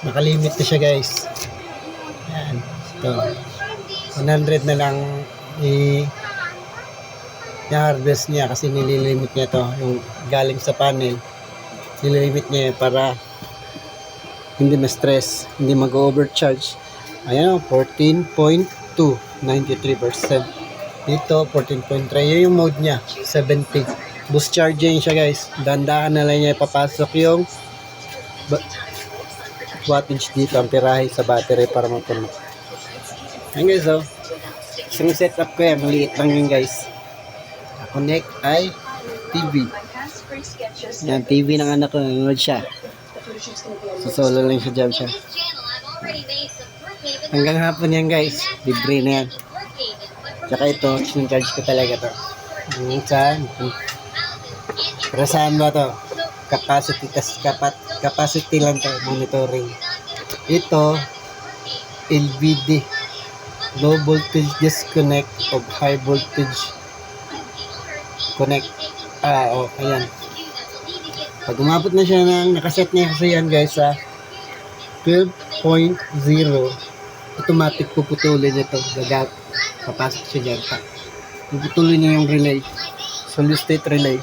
Nakalimit na siya guys. Yan. Ito. 100 na lang i-harvest niya kasi nililimit niya to yung galing sa panel. Nililimit niya para hindi ma-stress, hindi mag-overcharge. Ayan, 14.2, 93%. Dito, 14.3. Yun yung mode niya, 70. Boost charging siya guys. Dandahan na lang niya ipapasok yung wattage dito, amperahe sa battery para mapuno. Ayan guys, oh. Isang setup ko yan, maliit lang yun guys. Connect ay TV. Yan, TV ng anak ko, nanonood siya. So, solo lang siya dyan siya. Hanggang hapon yan guys, libre na yan. Tsaka ito, sincharge ko talaga to. Minsan, pero saan ba to? Capacity lang to, monitoring. Ito, LVD, low voltage disconnect of high voltage connect. Ayan. Pag umabot na siya ng nakaset niya kasi yan guys sa 12.0, automatic puputulin ito. Papasok siya dyan. Puputulin niya yung relay. Solid state relay.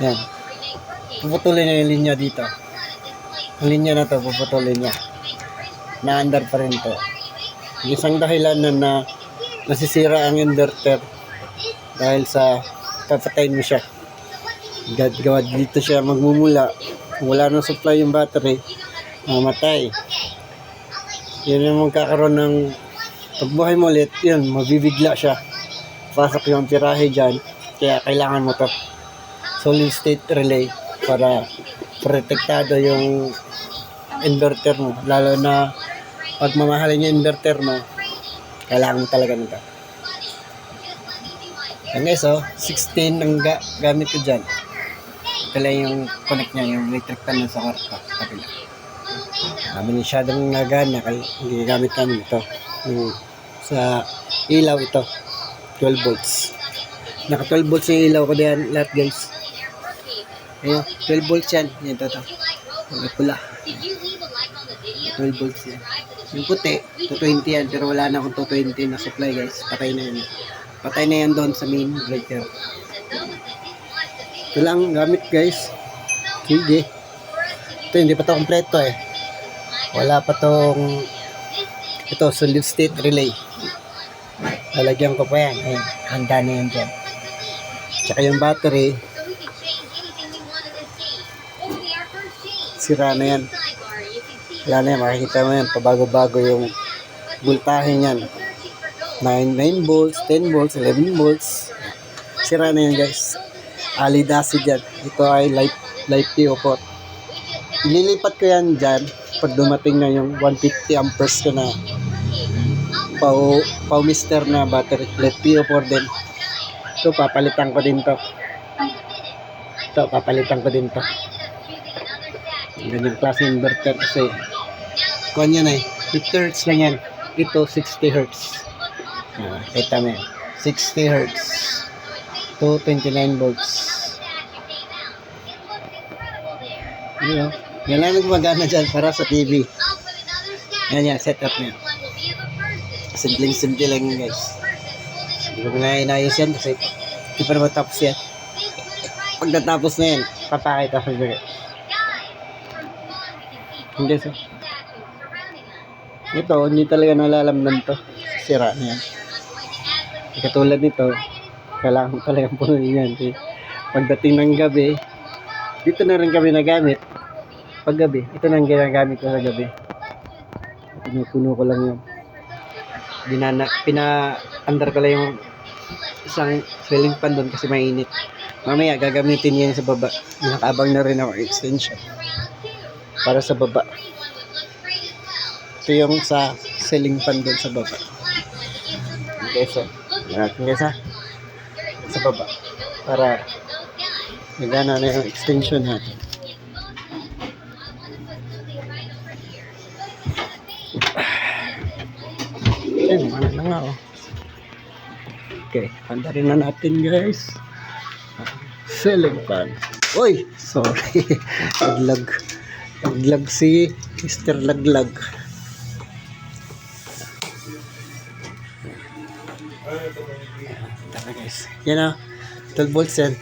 Yan. Puputulin niya yung linya dito. Ang linya na to, puputulin niya. Na-under pa rin to. Isang dahilan na nasisira ang inverter dahil sa papatayin mo siya. Gawa dito siya magmumula. Wala nang supply yung battery, mamatay. Yan yung magkakaroon ng pagbuhay mo ulit, yun, mabibigla siya. Pasok yung amperahe dyan. Kaya kailangan mo to solid state relay para protektado yung inverter mo. Lalo na pag mamahalin yung inverter mo, kailangan mo talaga nito. Yan guys, 16 ang gamit ko dyan. Ito lang yung connect niya, yung electric pan sa kwarto. Kapila. Kami masyadong nagana, kaya hindi gamit namin ito. Sa ilaw ito, 12 volts. Naka 12 volts yung ilaw ko diyan lahat guys. Ayun, 12 volts yan. Yan ito. Yung pula. 12 volts yan. Yung puti, 220 yan. Pero wala na akong 220 na supply guys. Patay na yan. Patay na yan doon sa main breaker. Ito lang gamit guys. Sige. Ito hindi pa ito kompleto eh. Wala pa tong ito solid state relay. Lalagyan ko pa yan. Ayan, handa na yan dyan. Tsaka yung battery sira na yan. Wala na yan. Makikita mo yan. Pabago-bago yung voltahe niyan. 9 volts, 10 volts, 11 volts. Sira na yan guys. Alid acid yan. Ito ay light PO4. Ililipat ko yan dyan pag dumating na yung 150 amperes ko na pau mister na battery. Light PO4 din. Ito papalitan ko din to. Ito papalitan ko din to. Ganyan klase inverter kasi kuhan yan eh. 50 Hz lang yan. Ito 60 Hz. Kita mo yan. 60 Hz to 29 volts. Yan, yan lang gumagana dyan para sa TV. Yan yan, setup niya. Simple lang yun guys. Hindi ko na inayos yan kasi hindi pa naman tapos yan. Pag natapos na yan, papakita ko guys. Hindi so. Ito, hindi talaga nalalamnan to. Sira na yan. Katulad nito, kailangan ko talagang punuin yan. Pagdating ng gabi, dito na rin kami nagamit. Pag gabi, ito na ang ginagamit ko sa gabi. Pinupuno ko lang yun. Pina-under ko lang yung isang ceiling fan doon kasi mainit. Mamaya gagamitin yan sa baba. Nakaabang na rin ako extension para sa baba. Ito yung sa ceiling fan doon sa baba. Okay, so natin guys ha, sa baba para nagana na yung extension natin. Ayun, ano na nga oh. Okay, handa rin na natin guys. Ceiling fan. Uy, sorry. Naglag si Mr. Laglag. Tara guys. Yan na. 12 volts yan.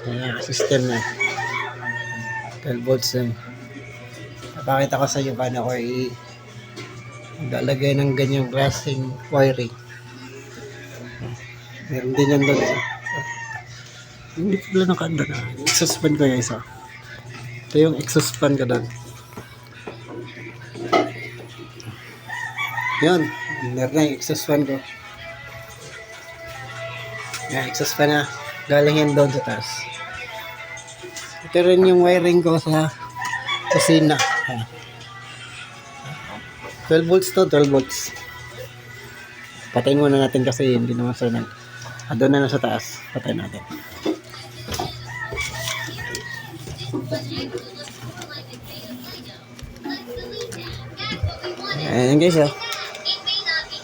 Yan ang system na. 12 volts yan. Napakita ko sa iyo paano ko ilalagay ng ganyang klaseng wiring. Meron din yan doon. Hindi pala nakanda na. Exhaust fan ko yung isa. Ito yung exhaust fan ko doon. Yun. Meron na yung exhaust fan ko. Yan, exhaust fan na. Galing yan doon sa taas. Ito rin yung wiring ko sa kusina. 12 volts to, 12 volts. Patayin muna natin kasi hindi naman sa nang. Doon na sa taas. Patayin natin. Ayan guys,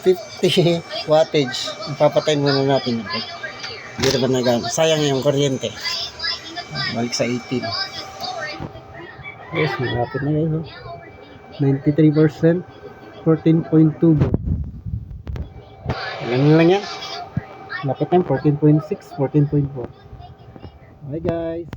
50 wattage. Papatayin muna natin ito. Hindi naman nagana. Sayang yung kuryente. Balik sa 18. Yes, malapit na guys. 93%. 14.2 volts. Ilan lang yan? Lapit na 14.6, 14.4. Okay guys.